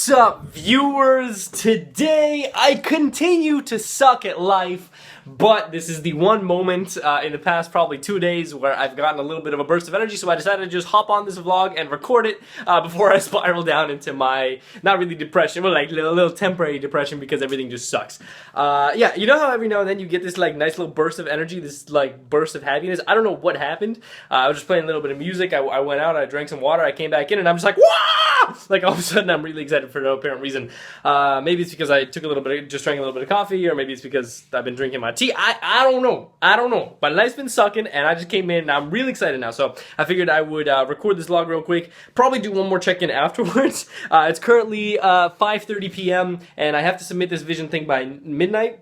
What's up, viewers? Today I continue to suck at life, but this is the one moment in the past probably 2 days where I've gotten a little bit of a burst of energy, so I decided to just hop on this vlog and record it before I spiral down into my, not really depression, but like a little temporary depression because everything just sucks. Yeah, you know how every now and then you get this like nice little burst of energy, this like burst of happiness? I don't know what happened. I was just playing a little bit of music, I went out, I drank some water, I came back in, and I'm just like, wah! Like all of a sudden I'm really excited for no apparent reason. Maybe it's because I took a little bit, just drank a little bit of coffee, or maybe it's because I've been drinking my tea. I don't know. But life's been sucking, and I just came in, and I'm really excited now. So I figured I would record this vlog real quick. Probably do one more check-in afterwards. It's currently 5:30 p.m. and I have to submit this vision thing by midnight.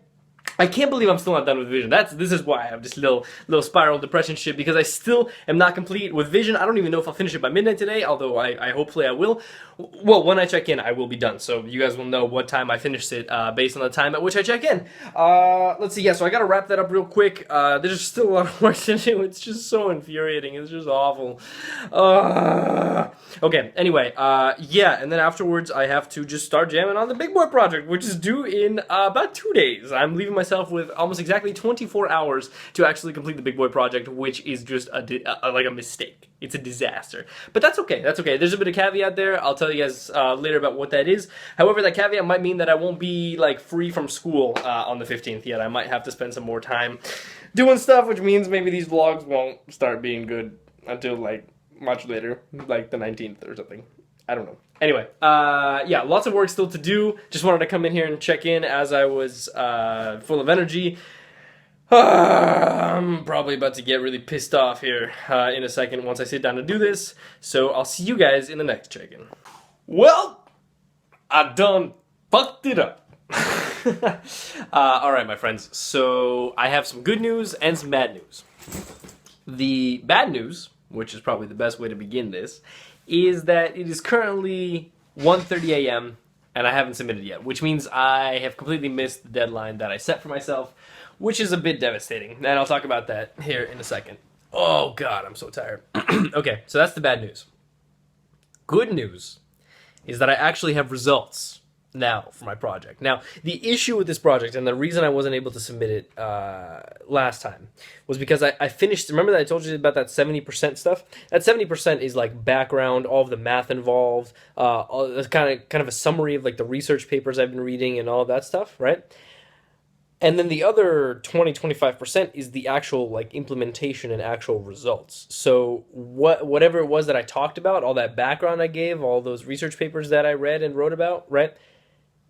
I can't believe I'm still not done with Vision. This is why I have this little spiral depression shit, because I still am not complete with Vision. I don't even know if I'll finish it by midnight today, although I hopefully I will. Well, when I check in, I will be done, so you guys will know what time I finished it based on the time at which I check in. Let's see, yeah, so I gotta wrap that up real quick. There's still a lot of work to do. It's just so infuriating. It's just awful. Okay, anyway, yeah, and then afterwards I have to just start jamming on the Big Boy project, which is due in about 2 days. I'm leaving myself with almost exactly 24 hours to actually complete the Big Boy project, which is just like a mistake. It's a disaster. But that's okay, that's okay. There's a bit of caveat there. I'll tell you guys later about what that is. However, that caveat might mean that I won't be like free from school on the 15th yet. I might have to spend some more time doing stuff, which means maybe these vlogs won't start being good until like much later, like the 19th or something. I don't know. Anyway, yeah, lots of work still to do. Just wanted to come in here and check in as I was full of energy. I'm probably about to get really pissed off here in a second once I sit down to do this. So I'll see you guys in the next check-in. Well, I done fucked it up. Alright, my friends. So I have some good news and some bad news. The bad news, which is probably the best way to begin this, is that it is currently 1:30 a.m. and I haven't submitted yet, which means I have completely missed the deadline that I set for myself, which is a bit devastating, and I'll talk about that here in a second. Oh god, I'm so tired. Okay, so that's the bad news. Good news is that I actually have results now for my project. Now, the issue with this project, and the reason I wasn't able to submit it last time, was because I finished, remember that I told you about that 70% stuff? That 70% is like background, all of the math involved, kind of a summary of like the research papers I've been reading and all of that stuff, right? And then the other 20-25% is the actual like implementation and actual results. So whatever it was that I talked about, all that background I gave, all those research papers that I read and wrote about, right?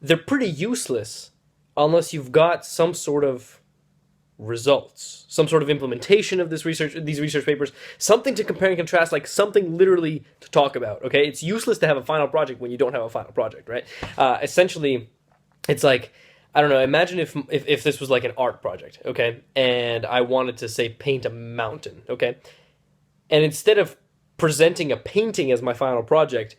They're pretty useless unless you've got some sort of results, some sort of implementation of these research papers, something to compare and contrast, like something literally to talk about, okay? It's useless to have a final project when you don't have a final project, right? Essentially, it's like, I don't know, imagine if this was like an art project, okay? And I wanted to, say, paint a mountain, okay? And instead of presenting a painting as my final project,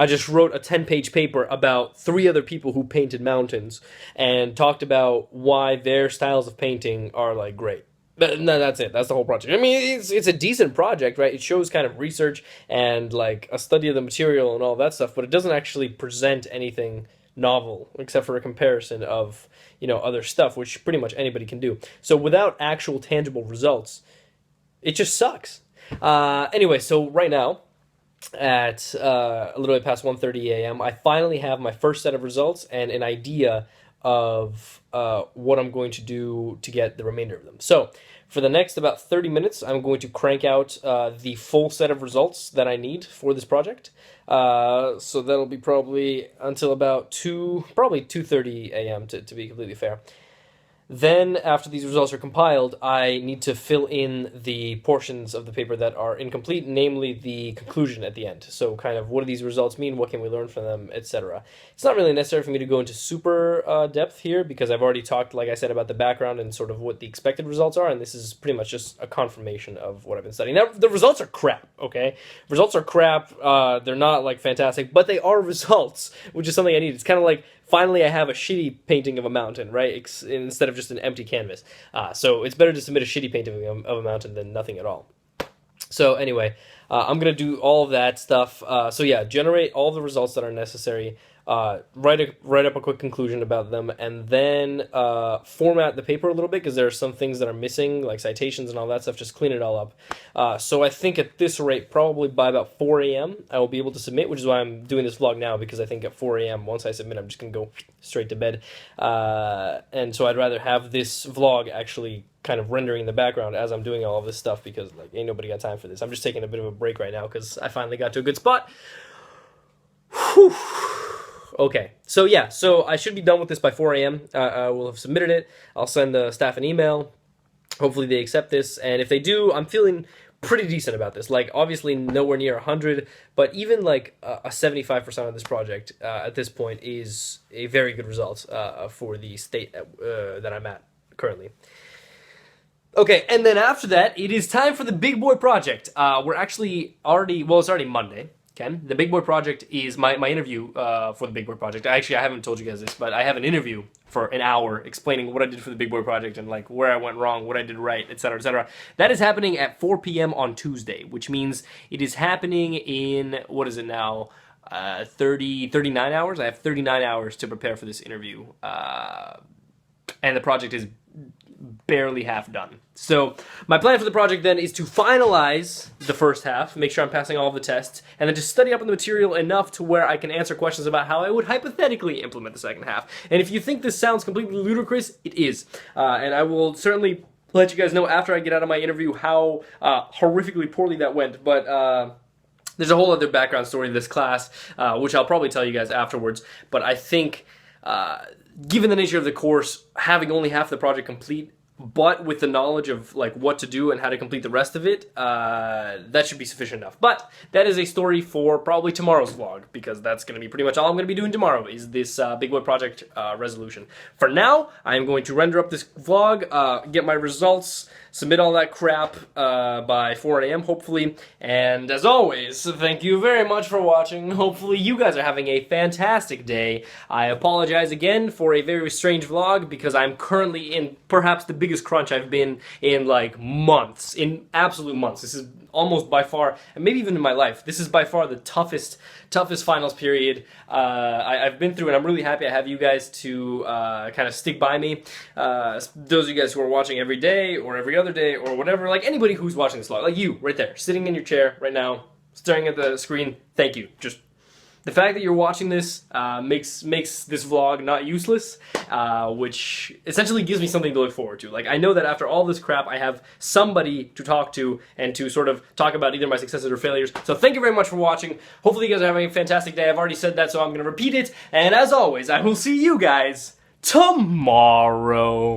I just wrote a 10-page paper about 3 other people who painted mountains and talked about why their styles of painting are, like, great. No, that's it. That's the whole project. I mean, it's a decent project, right? It shows kind of research and, like, a study of the material and all that stuff, but it doesn't actually present anything novel, except for a comparison of, you know, other stuff, which pretty much anybody can do. So without actual tangible results, it just sucks. Anyway, so right now, at a little bit past 1:30 a.m., I finally have my first set of results and an idea of what I'm going to do to get the remainder of them. So for the next about 30 minutes, I'm going to crank out the full set of results that I need for this project. So that'll be probably until about probably 2:30 a.m. to be completely fair. Then, after these results are compiled, I need to fill in the portions of the paper that are incomplete, namely the conclusion at the end. So, kind of, what do these results mean? What can we learn from them, etc. It's not really necessary for me to go into super depth here, because I've already talked, like I said, about the background and sort of what the expected results are, and this is pretty much just a confirmation of what I've been studying. Now, the results are crap, okay? Results are crap. They're not, like, fantastic, but they are results, which is something I need. It's kind of like, finally I have a shitty painting of a mountain, right? Instead of just an empty canvas. So it's better to submit a shitty painting of a mountain than nothing at all. So anyway, I'm going to do all of that stuff. So yeah, generate all the results that are necessary. write up a quick conclusion about them, and then format the paper a little bit because there are some things that are missing, like citations and all that stuff. Just clean it all up. So I think at this rate, probably by about 4 a.m., I will be able to submit, which is why I'm doing this vlog now, because I think at 4 a.m., once I submit, I'm just going to go straight to bed. And so I'd rather have this vlog actually kind of rendering in the background as I'm doing all of this stuff, because like ain't nobody got time for this. I'm just taking a bit of a break right now because I finally got to a good spot. Whew. Okay, so yeah, so I should be done with this by 4 a.m. I will have submitted it. I'll send the staff an email. Hopefully they accept this, and if they do, I'm feeling pretty decent about this. Like, obviously nowhere near 100, but even like a 75% of this project at this point is a very good result for the state that I'm at currently. Okay, and then after that, it is time for the big boy project. We're actually already, well, it's already Monday. Okay, the big boy project is my interview for the big boy project. Actually, I haven't told you guys this, but I have an interview for an hour explaining what I did for the big boy project and like where I went wrong, what I did right, etc., etc. That is happening at 4 p.m. on Tuesday, which means it is happening in, what is it now, 39 hours? I have 39 hours to prepare for this interview, and the project is barely half done. So my plan for the project then is to finalize the first half, make sure I'm passing all of the tests, and then just study up on the material enough to where I can answer questions about how I would hypothetically implement the second half. And if you think this sounds completely ludicrous, it is. And I will certainly let you guys know after I get out of my interview how horrifically poorly that went. But there's a whole other background story to this class, which I'll probably tell you guys afterwards. But I think given the nature of the course, having only half the project complete, but with the knowledge of like what to do and how to complete the rest of it, that should be sufficient enough. But that is a story for probably tomorrow's vlog, because that's going to be pretty much all I'm going to be doing tomorrow is this big boy project resolution. For now, I am going to render up this vlog, get my results, submit all that crap by 4 a.m. hopefully. And as always, thank you very much for watching. Hopefully you guys are having a fantastic day. I apologize again for a very strange vlog, because I'm currently in perhaps the biggest crunch I've been in like months, in absolute months. This is almost by far, and maybe even in my life, this is by far the toughest finals period I've been through, and I'm really happy I have you guys to kind of stick by me. Those of you guys who are watching every day or every other day or whatever, like anybody who's watching this vlog, like you right there, sitting in your chair right now, staring at the screen, thank you. Just the fact that you're watching this makes this vlog not useless, which essentially gives me something to look forward to. Like, I know that after all this crap, I have somebody to talk to and to sort of talk about either my successes or failures. So thank you very much for watching. Hopefully you guys are having a fantastic day. I've already said that, so I'm going to repeat it. And as always, I will see you guys tomorrow.